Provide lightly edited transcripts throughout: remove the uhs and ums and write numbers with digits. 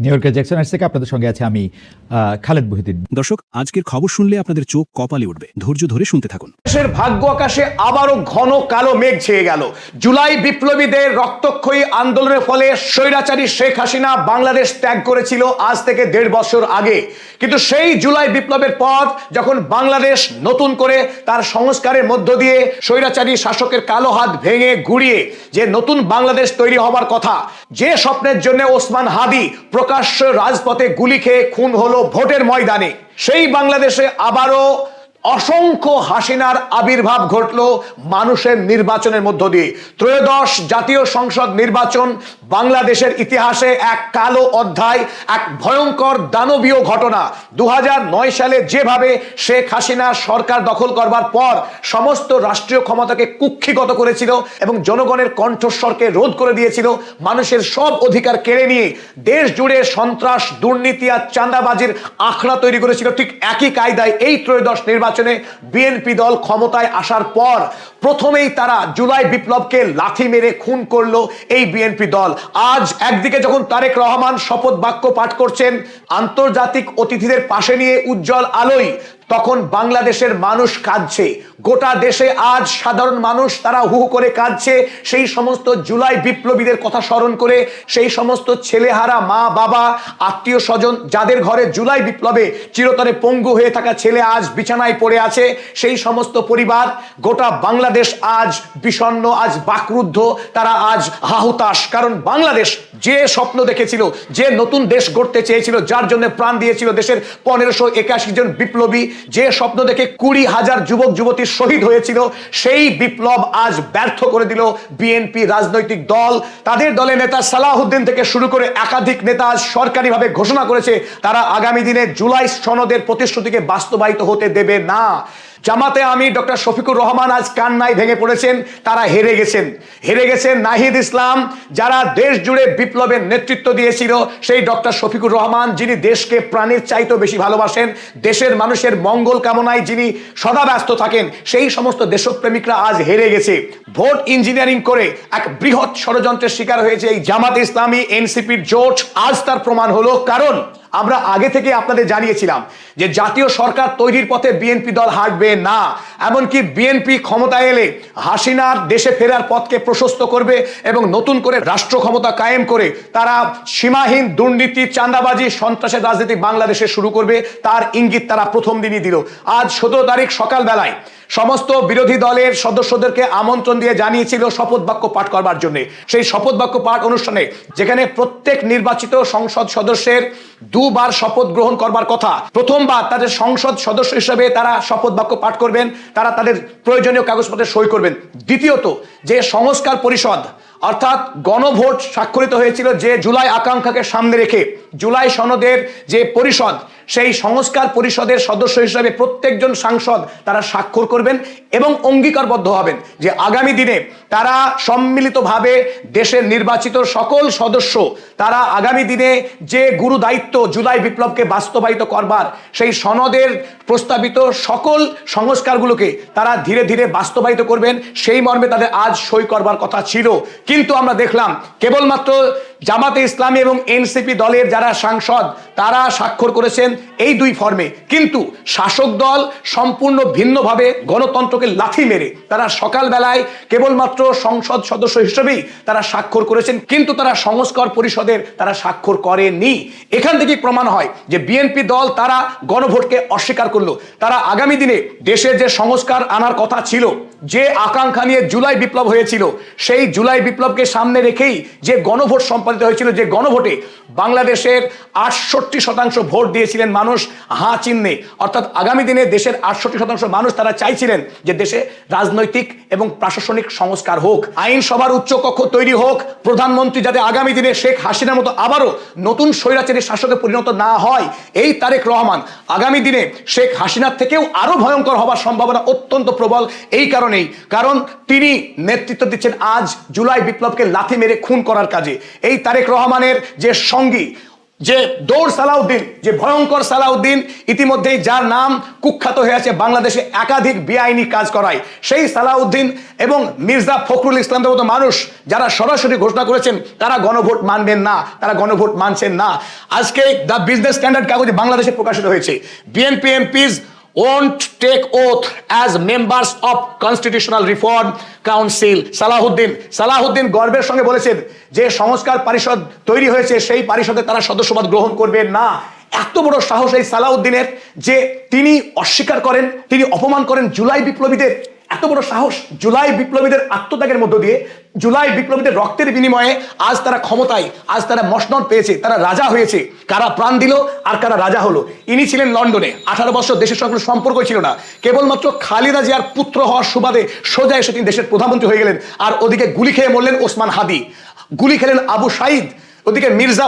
New ইয়র্কের Jackson Heights থেকে আপনাদের সঙ্গে আছে আমি খালেদ মহিউদ্দিন। দর্শক, আজকের খবর শুনলে আপনাদের চোখ কপালে উঠবে। ধৈর্য ধরে শুনতে থাকুন। দেশের ভাগ্য আকাশে আবারও ঘন কালো মেঘ ছেয়ে গেল। জুলাই বিপ্লবীদের রক্তক্ষয়ী আন্দোলনের ফলে স্বৈরাচারী শেখ হাসিনা বাংলাদেশ ত্যাগ করেছিল আজ থেকে ১.৫ বছর আগে। কিন্তু সেই জুলাই বিপ্লবের পর যখন বাংলাদেশ নতুন করে তার সংস্কারের মধ্য দিয়ে স্বৈরাচারী শাসকের কালো হাত ভেঙে গুড়িয়ে যে নতুন বাংলাদেশ তৈরি হবার কথা, যে স্বপ্নের জন্য ওসমান হাদি প্রকাশ্য রাজপথে গুলি খেয়ে খুন হলো ভোটের ময়দানে, সেই বাংলাদেশে আবারও অসংখ্য হাসিনার আবির্ভাব ঘটলো মানুষের নির্বাচনের মধ্য দিয়ে। ত্রয়োদশ জাতীয় সংসদ নির্বাচন বাংলাদেশের ইতিহাসে এক কালো অধ্যায়, এক ভয়ঙ্কর দানবীয় ঘটনা। 2009 সালে যেভাবে শেখ হাসিনা সরকার দখল করবার পর সমস্ত রাষ্ট্রীয় ক্ষমতাকে কুক্ষিগত করেছিল এবং জনগণের কণ্ঠস্বরকে রোধ করে দিয়েছিল, মানুষের সব অধিকার কেড়ে নিয়ে দেশ জুড়ে সন্ত্রাস, দুর্নীতি আর চাঁদাবাজির আখড়া তৈরি করেছিল, ঠিক একই কায়দায় এই ত্রয়োদশ নির্বাচনে বিএনপি দল ক্ষমতায় আসার পর প্রথমেই তারা জুলাই বিপ্লবকে লাথি মেরে খুন করলো এই বিএনপি দল। আজ একদিকে যখন তারেক রহমান শপথ বাক্য পাঠ করছেন আন্তর্জাতিক অতিথিদের পাশে নিয়ে উজ্জ্বল আলোয়, তখন বাংলাদেশের মানুষ কাঁদছে। গোটা দেশে আজ সাধারণ মানুষ তারা হু হু করে কাঁদছে সেই সমস্ত জুলাই বিপ্লবীদের কথা স্মরণ করে, সেই সমস্ত ছেলেহারা মা বাবা আত্মীয় স্বজন যাদের ঘরে জুলাই বিপ্লবে চিরতরে পঙ্গু হয়ে থাকা ছেলে আজ বিছানায় পড়ে আছে, সেই সমস্ত পরিবার, গোটা বাংলাদেশ আজ বিষণ্ণ, আজ বাকরুদ্ধ, তারা আজ হাহুতাশ। কারণ বাংলাদেশ যে স্বপ্ন দেখেছিল, যে নতুন দেশ গড়তে চেয়েছিল, যার জন্য প্রাণ দিয়েছিল দেশের 1581 জন বিপ্লবী, যে স্বপ্ন দেখে 20,000 যুবক যুবতী শহীদ হয়েছিল, সেই বিপ্লব আজ ব্যর্থ করে দিল বিএনপি রাজনৈতিক দল। তাদের দলের নেতা সালাউদ্দিন থেকে শুরু করে একাধিক নেতা আজ সরকারিভাবে ঘোষণা করেছে তারা আগামী দিনে জুলাই সনদের প্রতিশ্রুতিকে বাস্তবায়িত হতে দেবে না। জামাতে আমির ডক্টর শফিকুর রহমান আজ কান্নায় ভেঙে পড়েছেন, তারা হেরে গেছেন নাহিদ ইসলাম, যারা দেশ জুড়ে বিপ্লবের নেতৃত্ব দিয়েছিল, সেই ডক্টর শফিকুর রহমান যিনি দেশকে প্রাণের চাইতেও বেশি ভালোবাসেন, দেশের মানুষের মঙ্গল কামনায় যিনি সদা ব্যস্ত থাকেন, সেই সমস্ত দেশপ্রেমিকরা আজ হেরে গেছে। ভোট ইঞ্জিনিয়ারিং করে এক বৃহৎ ষড়যন্ত্রের শিকার হয়েছে এই জামাত ইসলামী এনসিপির জোট। আজ তার প্রমাণ হলো, কারণ আমরা আগে থেকে আপনাদের জানিয়েছিলাম যে জাতীয় সরকার তৈরির পথে বিএনপি দল হাঁটবে না। এমনকি বিএনপি ক্ষমতায় এলে হাসিনার দেশে ফেরার পথকে প্রশস্ত করবে এবং নতুন করে রাষ্ট্র ক্ষমতা কায়েম করে তারা সীমাহীন দুর্নীতি, চাঁদাবাজি, সন্ত্রাসের রাজনীতি বাংলাদেশে শুরু করবে, তার ইঙ্গিত তারা প্রথম দিনই দিল। আজ 17 তারিখ সকালবেলায় সমস্ত বিরোধী দলের সদস্যদেরকে আমন্ত্রণ দিয়ে জানিয়েছিল শপথ বাক্য পাঠ করবার জন্য। সেই শপথ বাক্য পাঠ অনুষ্ঠানে যেখানে প্রত্যেক নির্বাচিত সংসদ সদস্যের 2 বার শপথ গ্রহণ করবার কথা, প্রথমবার তাদের সংসদ সদস্য হিসেবে তারা শপথ বাক্য পাঠ করবেন, তারা তাদের প্রয়োজনীয় কাগজপত্রে সই করবেন। দ্বিতীয়ত, যে সংস্কার পরিষদ অর্থাৎ গণভোট স্বাক্ষরিত হয়েছিল, যে জুলাই আকাঙ্ক্ষাকে সামনে রেখে জুলাই সনদের যে পরিষদ, সেই সংস্কার পরিষদের সদস্য হিসেবে প্রত্যেকজন সাংসদ তারা স্বাক্ষর করবেন এবং অঙ্গীকারবদ্ধ হবেন যে আগামী দিনে তারা সম্মিলিতভাবে দেশের নির্বাচিত সকল সদস্য তারা আগামী দিনে যে গুরু দায়িত্ব জুলাই বিপ্লবকে বাস্তবায়িত করবার, সেই সনদের প্রস্তাবিত সকল সংস্কারগুলোকে তারা ধীরে ধীরে বাস্তবায়িত করবেন, সেই মর্মে তাদের আজ সই করবার কথা ছিল। কিন্তু আমরা দেখলাম কেবলমাত্র জামাতে ইসলামী এবং এনসিপি দলের যারা সাংসদ তারা স্বাক্ষর করেছেন এই 2 ফর্মে, কিন্তু শাসক দল সম্পূর্ণ ভিন্নভাবে গণতন্ত্রকে লাথি মেরে তারা সকালবেলায় কেবলমাত্র সংসদ সদস্য হিসেবেই তারা স্বাক্ষর করেছেন, কিন্তু তারা সংস্কার পরিষদের তারা স্বাক্ষর করেনি। এখান থেকে প্রমাণ হয় যে বিএনপি দল তারা গণভোটকে অস্বীকার করলো। তারা আগামী দিনে দেশের যে সংস্কার আনার কথা ছিল, যে আকাঙ্ক্ষা নিয়ে জুলাই বিপ্লব হয়েছিল, সেই জুলাই বিপ্লবকে সামনে রেখেই যে গণভোট সম্পাদিত হয়েছিল, যে গণভোটে বাংলাদেশের 68% ভোট দিয়েছিলেন মানুষ হাঁ চিহ্নে, অর্থাৎ আগামী দিনে দেশের 68% মানুষ তারা চাইছিলেন যে দেশে রাজনৈতিক এবং প্রশাসনিক সংস্কার হোক, আইনসভার উচ্চকক্ষ তৈরি হোক, প্রধানমন্ত্রী যাতে আগামী দিনে শেখ হাসিনার মতো আবারও নতুন স্বৈরাচারী শাসকে পরিণত না হয়। এই তারেক রহমান আগামী দিনে শেখ হাসিনার থেকেও আরো ভয়ঙ্কর হওয়ার সম্ভাবনা অত্যন্ত প্রবল। এই কারণেই, কারণ তিনি নেতৃত্ব দিচ্ছেন আজ জুলাই বিপ্লবকে লাথি মেরে খুন করার কাজে। এই তারেক রহমানের যে সঙ্গী যে দৌড় সালাউদ্দিন, যে ভয়ঙ্কর সালাউদ্দিন, ইতিমধ্যেই যার নাম কুখ্যাত হয়ে আছে বাংলাদেশে একাধিক বেআইনি কাজ করায়, সেই সালাউদ্দিন এবং মির্জা ফখরুল ইসলামদের মতো মানুষ যারা সরাসরি ঘোষণা করেছেন তারা গণভোট মানবেন না, তারা গণভোট মানছেন না। আজকে দ্য বিজনেস স্ট্যান্ডার্ড কাগজে বাংলাদেশে প্রকাশিত হয়েছে, BNP MPs won't take oath as members of Constitutional Reform Council. Salahuddin গর্বের সঙ্গে বলেছেন যে সংস্কার পরিষদ তৈরি হয়েছে, সেই পরিষদে তারা সদস্যপদ গ্রহণ করবেন না। এত বড় সাহস এই সালাউদ্দিনের যে তিনি অস্বীকার করেন, তিনি অপমান করেন জুলাই বিপ্লবীদের। এত বড় সাহস! জুলাই বিপ্লবীদের আত্মত্যাগের মধ্য দিয়ে, জুলাই বিপ্লবীদের রক্তের বিনিময়ে আজ তারা ক্ষমতায়, আজ তারা মসনদ পেয়েছে, তারা রাজা হয়েছে। কারা প্রাণ দিল আর কারা রাজা হলো? ইনি ছিলেন লন্ডনে, 18 বছর দেশের সঙ্গে কোনো সম্পর্কই ছিল না, কেবলমাত্র খালেদা জিয়ার পুত্র হওয়ার সুবাদে সোজা এসে তিনি দেশের প্রধানমন্ত্রী হয়ে গেলেন। আর ওদিকে গুলি খেয়ে মরলেন ওসমান হাদি, গুলি খেলেন আবু সাইদ, ওদিকে মির্জা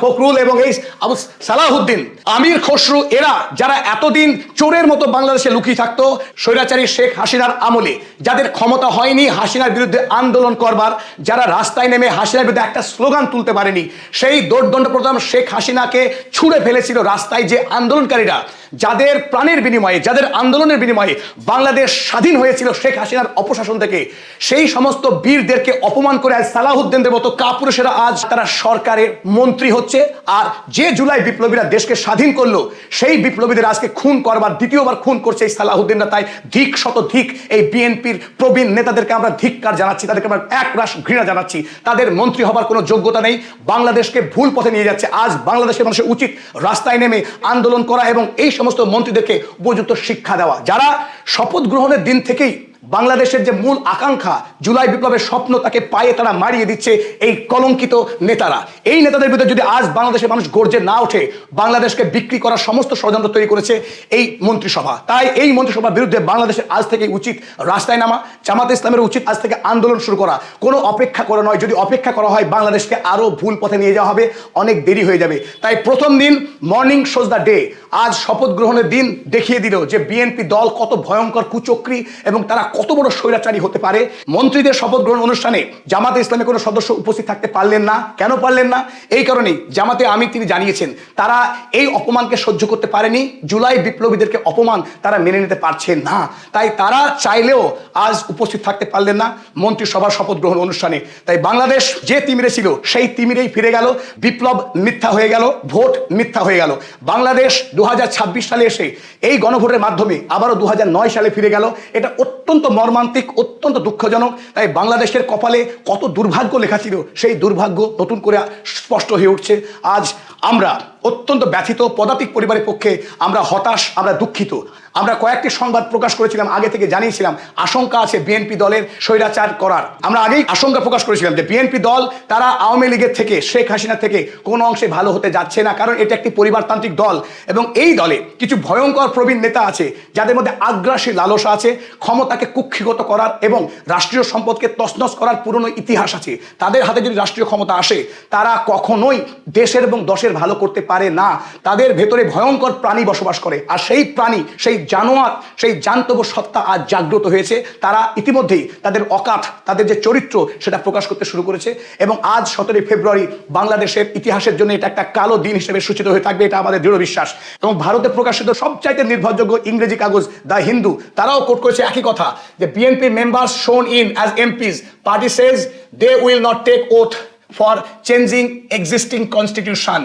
ফখরুল এবং এই আবু সালাহুদ্দিন, আমির খসরু, এরা যারা এতদিন চোরের মতো বাংলাদেশে লুকিয়ে থাকতো স্বৈরাচারী শেখ হাসিনার আমলে, যাদের ক্ষমতা হয়নি হাসিনার বিরুদ্ধে আন্দোলন করবার, যারা রাস্তায় নেমে হাসিনার বিরুদ্ধে একটা স্লোগান তুলতে পারেনি, সেই দোর্দণ্ড প্রথম শেখ হাসিনাকে ছুঁড়ে ফেলেছিল রাস্তায় যে আন্দোলনকারীরা, যাদের প্রাণের বিনিময়ে, যাদের আন্দোলনের বিনিময়ে বাংলাদেশ স্বাধীন হয়েছিল শেখ হাসিনার অপশাসন থেকে, সেই সমস্ত বীরদেরকে অপমান করে আজ সালাহুদ্দিনদের মতো কাপুরুষেরা আজ তারা সরকারের মন্ত্রী হচ্ছে। আর যে জুলাই বিপ্লবীরা দেশকে স্বাধীন করলো, সেই বিপ্লবীদের আজকে খুন করবার, দ্বিতীয়বার খুন করছে এই সালাহুদ্দিনরা। তাই ধিক শত ধিক এই বিএনপির প্রবীণ নেতাদেরকে আমরা ধিক্কার জানাচ্ছি, তাদেরকে আমরা একরাশ ঘৃণা জানাচ্ছি। তাদের মন্ত্রী হবার কোনো যোগ্যতা নেই, বাংলাদেশকে ভুল পথে নিয়ে যাচ্ছে। আজ বাংলাদেশের মানুষের উচিত রাস্তায় নেমে আন্দোলন করা এবং এই সমস্ত মন্ত্রীদেরকে উপযুক্ত শিক্ষা দেওয়া, যারা শপথ গ্রহণের দিন থেকেই বাংলাদেশের যে মূল আকাঙ্ক্ষা, জুলাই বিপ্লবের স্বপ্ন, তাকে পায়ে তারা মারিয়ে দিচ্ছে এই কলঙ্কিত নেতারা। এই নেতাদের বিরুদ্ধে যদি আজ বাংলাদেশের মানুষ গর্জে না ওঠে, বাংলাদেশকে বিক্রি করার সমস্ত ষড়যন্ত্র তৈরি করেছে এই মন্ত্রিসভা। তাই এই মন্ত্রিসভার বিরুদ্ধে বাংলাদেশের আজ থেকে উচিত রাস্তায় নামা, জামাতে ইসলামের উচিত আজ থেকে আন্দোলন শুরু করা, কোনো অপেক্ষা করা নয়। যদি অপেক্ষা করা হয় বাংলাদেশকে আরো ভুল পথে নিয়ে যাওয়া হবে, অনেক দেরি হয়ে যাবে। তাই প্রথম দিন মর্নিং শোজ দ্য ডে, আজ শপথ গ্রহণের দিন দেখিয়ে দিল যে বিএনপি দল কত ভয়ঙ্কর কুচক্রী এবং তারা কত বড় স্বৈরাচারী হতে পারে। মন্ত্রীদের শপথ গ্রহণ অনুষ্ঠানে জামাতে ইসলামের কোনো সদস্য উপস্থিত থাকতে পারলেন না। কেন পারলেন না? এই কারণেই জামাতে আমির তিনি জানিয়েছেন তারা এই অপমানকে সহ্য করতে পারেনি, জুলাই বিপ্লবীদেরকে অপমান তারা মেনে নিতে পারছেন না। তাই তারা চাইলেও আজ উপস্থিত থাকতে পারলেন না মন্ত্রিসভার শপথ গ্রহণ অনুষ্ঠানে। তাই বাংলাদেশ যে তিমিরে ছিল সেই তিমিরেই ফিরে গেল, বিপ্লব মিথ্যা হয়ে গেল, ভোট মিথ্যা হয়ে গেল। বাংলাদেশ 2026 সালে এসে এই গণভোটের মাধ্যমে আবারও 2009 সালে ফিরে গেল। এটা অত্যন্ত মর্মান্তিক, অত্যন্ত দুঃখজনক। তাই বাংলাদেশের কপালে কত দুর্ভাগ্য লেখা ছিল, সেই দুর্ভাগ্য নতুন করে স্পষ্ট হয়ে উঠছে। আজ আমরা অত্যন্ত ব্যথিত, পদাতিক পরিবারের পক্ষে আমরা হতাশ, আমরা দুঃখিত। আমরা কয়েকটি সংবাদ প্রকাশ করেছিলাম, আগে থেকে জানিয়েছিলাম আশঙ্কা আছে বিএনপি দলের স্বৈরাচার করার। আমরা আগেই আশঙ্কা প্রকাশ করেছিলাম যে বিএনপি দল তারা আওয়ামী লীগের থেকে, শেখ হাসিনা থেকে কোনো অংশে ভালো হতে যাচ্ছে না, কারণ এটা একটি পরিবারতান্ত্রিক দল এবং এই দলে কিছু ভয়ঙ্কর প্রবীণ নেতা আছে যাদের মধ্যে আগ্রাসী লালসা আছে, ক্ষমতাকে কুক্ষিগত করার এবং রাষ্ট্রীয় সম্পদকে তছনছ করার পুরনো ইতিহাস আছে। তাদের হাতে যদি রাষ্ট্রীয় ক্ষমতা আসে, তারা কখনোই দেশের এবং দশের ভালো করতে পারে না। তাদের ভেতরে ভয়ঙ্কর প্রাণী বসবাস করে, আর সেই প্রাণী, সেই জানোয়ার, সেই জান্তব সত্তা আজ জাগ্রত হয়েছে। তারা ইতিমধ্যেই তাদের অকাট, তাদের যে চরিত্র সেটা প্রকাশ করতে শুরু করেছে এবং আজ 17 ফেব্রুয়ারি বাংলাদেশের ইতিহাসের জন্য এটা একটা কালো দিন হিসেবে সূচিত হয়ে থাকবে, এটা আমাদের দৃঢ় বিশ্বাস। এবং ভারতে প্রকাশিত সবচাইতে নির্ভরযোগ্য ইংরেজি কাগজ দ্য হিন্দু, তারাও কোট করেছে একই কথা যে BNP members sworn in as MPs, party says they will not take oath for changing existing constitution.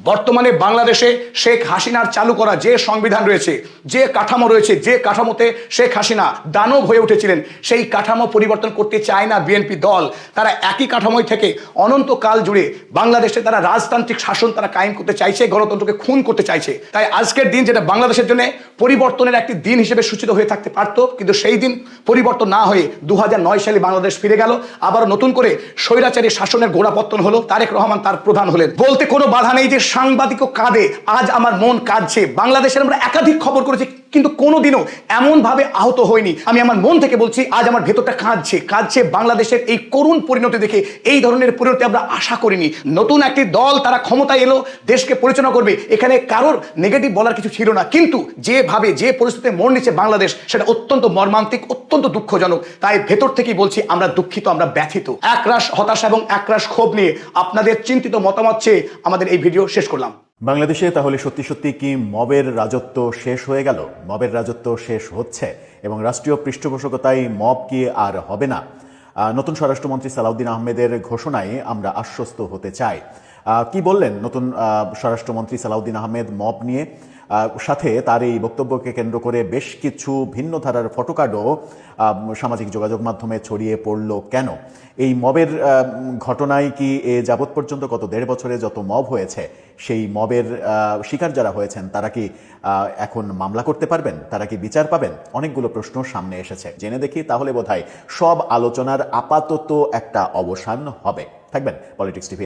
বর্তমানে বাংলাদেশে শেখ হাসিনার চালু করা যে সংবিধান রয়েছে, যে কাঠামো রয়েছে, যে কাঠামোতে শেখ হাসিনা দানব হয়ে উঠেছিলেন, সেই কাঠামো পরিবর্তন করতে চায় না বিএনপি দল। তারা একই কাঠামোই থেকে অনন্তকাল জুড়ে বাংলাদেশে তারা রাজতান্ত্রিক শাসন তারা কায়েম করতে চাইছে, গণতন্ত্রকে খুন করতে চাইছে। তাই আজকের দিন যেটা বাংলাদেশের জন্য পরিবর্তনের একটি দিন হিসেবে সূচিত হয়ে থাকতে পারত, কিন্তু সেই দিন পরিবর্তন না হয়ে 2009 সালে বাংলাদেশ ফিরে গেল। আবার নতুন করে স্বৈরাচারী শাসনের গোড়াপত্তন হলো, তারেক রহমান তার প্রধান হলেন। বলতে কোনো বাধা নেই যে সাংবাদিকও কাঁদে, আজ আমার মন কাঁদছে। বাংলাদেশের আমরা একাধিক খবর করেছি, কিন্তু কোনোদিনও এমনভাবে আহত হয়নি। আমি আমার মন থেকে বলছি, আজ আমার ভেতরটা কাঁদছে বাংলাদেশের এই করুণ পরিণতি দেখে। এই ধরনের পরিণতি আমরা আশা করিনি। নতুন একটি দল তারা ক্ষমতায় এলো, দেশকে পরিচালনা করবে, এখানে কারোর নেগেটিভ বলার কিছু ছিল না। কিন্তু যেভাবে যে পরিস্থিতিতে মোড় নিচ্ছে বাংলাদেশ, সেটা অত্যন্ত মর্মান্তিক, অত্যন্ত দুঃখজনক। তাই ভেতর থেকেই বলছি, আমরা দুঃখিত, আমরা ব্যথিত। একরাশ হতাশা এবং একরাশ ক্ষোভ নিয়ে আপনাদের চিন্তিত মতামত চেয়ে আমাদের এই ভিডিও শেষ করলাম। বাংলাদেশে তাহলে সত্যি সত্যি কি মবের রাজত্ব শেষ হয়ে গেল? মবের রাজত্ব শেষ হচ্ছে এবং রাষ্ট্রীয় পৃষ্ঠপোষকতায় মব কি আর হবে না? নতুন স্বরাষ্ট্রমন্ত্রী সালাউদ্দিন আহমেদের ঘোষণায় আমরা আশ্বস্ত হতে চাই। কি বললেন নতুন স্বরাষ্ট্রমন্ত্রী সালাউদ্দিন আহমেদ মব নিয়ে? সাথে তার এই বক্তব্যকে কেন্দ্র করে বেশ কিছু ভিন্ন ধারার ফটোকার্ডও সামাজিক যোগাযোগ মাধ্যমে ছড়িয়ে পড়ল কেন? এই মবের ঘটনায় কি এ যাবৎ পর্যন্ত গত 1.5 বছরে যত মব হয়েছে, সেই মবের শিকার যারা হয়েছেন তারা কি এখন মামলা করতে পারবেন? তারা কি বিচার পাবেন? অনেকগুলো প্রশ্ন সামনে এসেছে। জেনে দেখি, তাহলে বোধহয় সব আলোচনার আপাতত একটা অবসান হবে। থাকবেন পলিটিক্স টিভি।